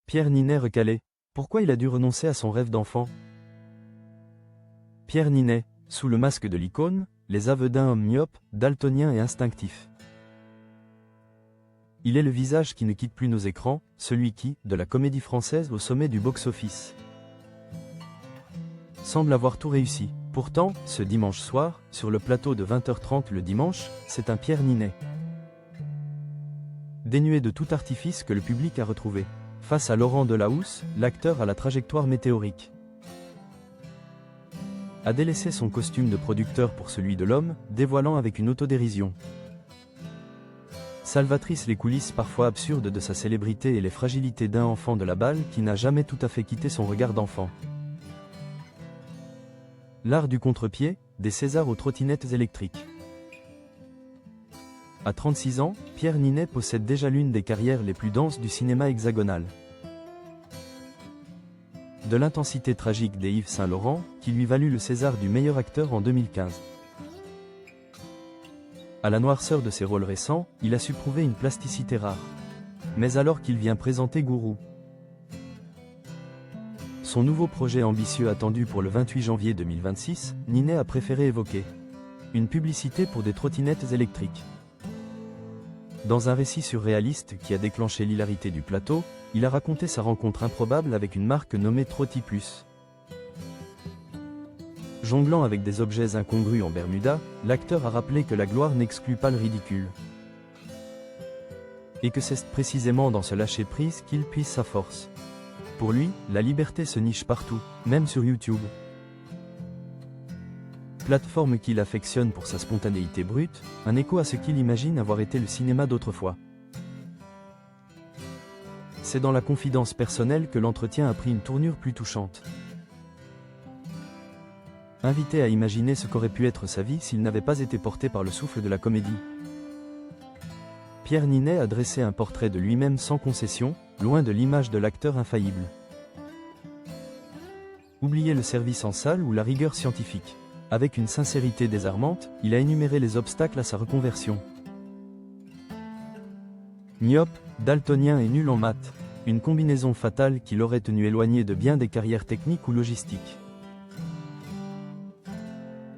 Pierre Ninet recalé. Pourquoi il a dû renoncer à son rêve d'enfant? Pierre Ninet, sous le masque de l'icône, les aveux d'un homme myope, daltonien et instinctif. Il est le visage qui ne quitte plus nos écrans, celui qui, de la comédie française au sommet du box-office, semble avoir tout réussi. Pourtant, ce dimanche soir, sur le plateau de 20h30 le dimanche, c'est un Pierre Ninet dénué de tout artifice que le public a retrouvé. Face à Laurent Delahousse, l'acteur à la trajectoire météorique a délaissé son costume de producteur pour celui de l'homme, dévoilant avec une autodérision salvatrice les coulisses parfois absurdes de sa célébrité et les fragilités d'un enfant de la balle qui n'a jamais tout à fait quitté son regard d'enfant. L'art du contre-pied, des Césars aux trottinettes électriques. À 36 ans, Pierre Ninet possède déjà l'une des carrières les plus denses du cinéma hexagonal. De l'intensité tragique des Yves Saint Laurent, qui lui valut le César du meilleur acteur en 2015. À la noirceur de ses rôles récents, il a su prouver une plasticité rare. Mais alors qu'il vient présenter Gourou, son nouveau projet ambitieux attendu pour le 28 janvier 2026, Ninet a préféré évoquer une publicité pour des trottinettes électriques. Dans un récit surréaliste qui a déclenché l'hilarité du plateau, il a raconté sa rencontre improbable avec une marque nommée Trottiplus. Jonglant avec des objets incongrus en Bermuda, l'acteur a rappelé que la gloire n'exclut pas le ridicule. Et que c'est précisément dans ce lâcher-prise qu'il puise sa force. Pour lui, la liberté se niche partout, même sur YouTube. Plateforme qu'il affectionne pour sa spontanéité brute, un écho à ce qu'il imagine avoir été le cinéma d'autrefois. C'est dans la confidence personnelle que l'entretien a pris une tournure plus touchante. Invité à imaginer ce qu'aurait pu être sa vie s'il n'avait pas été porté par le souffle de la comédie, Pierre Ninet a dressé un portrait de lui-même sans concession, loin de l'image de l'acteur infaillible. Oubliez le service en salle ou la rigueur scientifique. Avec une sincérité désarmante, il a énuméré les obstacles à sa reconversion. Myope, daltonien et nul en maths. Une combinaison fatale qui l'aurait tenu éloigné de bien des carrières techniques ou logistiques.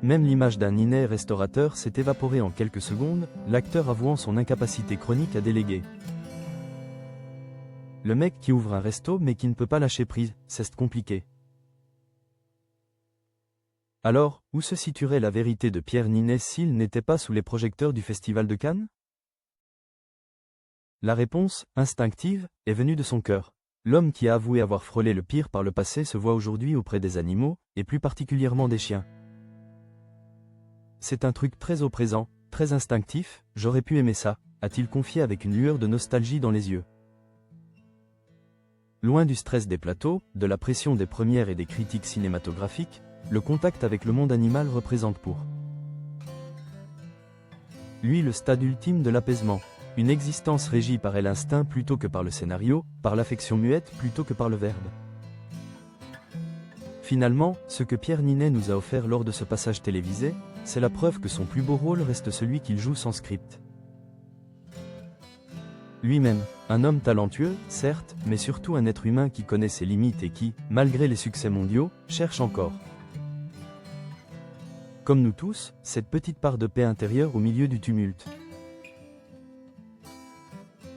Même l'image d'un Ninet restaurateur s'est évaporée en quelques secondes, l'acteur avouant son incapacité chronique à déléguer. Le mec qui ouvre un resto mais qui ne peut pas lâcher prise, c'est compliqué. Alors, où se situerait la vérité de Pierre Ninet s'il n'était pas sous les projecteurs du Festival de Cannes? La réponse, instinctive, est venue de son cœur. L'homme qui a avoué avoir frôlé le pire par le passé se voit aujourd'hui auprès des animaux, et plus particulièrement des chiens. C'est un truc très au présent, très instinctif, j'aurais pu aimer ça, a-t-il confié avec une lueur de nostalgie dans les yeux. Loin du stress des plateaux, de la pression des premières et des critiques cinématographiques, le contact avec le monde animal représente pour lui le stade ultime de l'apaisement. Une existence régie par l'instinct plutôt que par le scénario, par l'affection muette plutôt que par le verbe. Finalement, ce que Pierre Ninet nous a offert lors de ce passage télévisé, c'est la preuve que son plus beau rôle reste celui qu'il joue sans script. Lui-même, un homme talentueux, certes, mais surtout un être humain qui connaît ses limites et qui, malgré les succès mondiaux, cherche encore. Comme nous tous, cette petite part de paix intérieure au milieu du tumulte.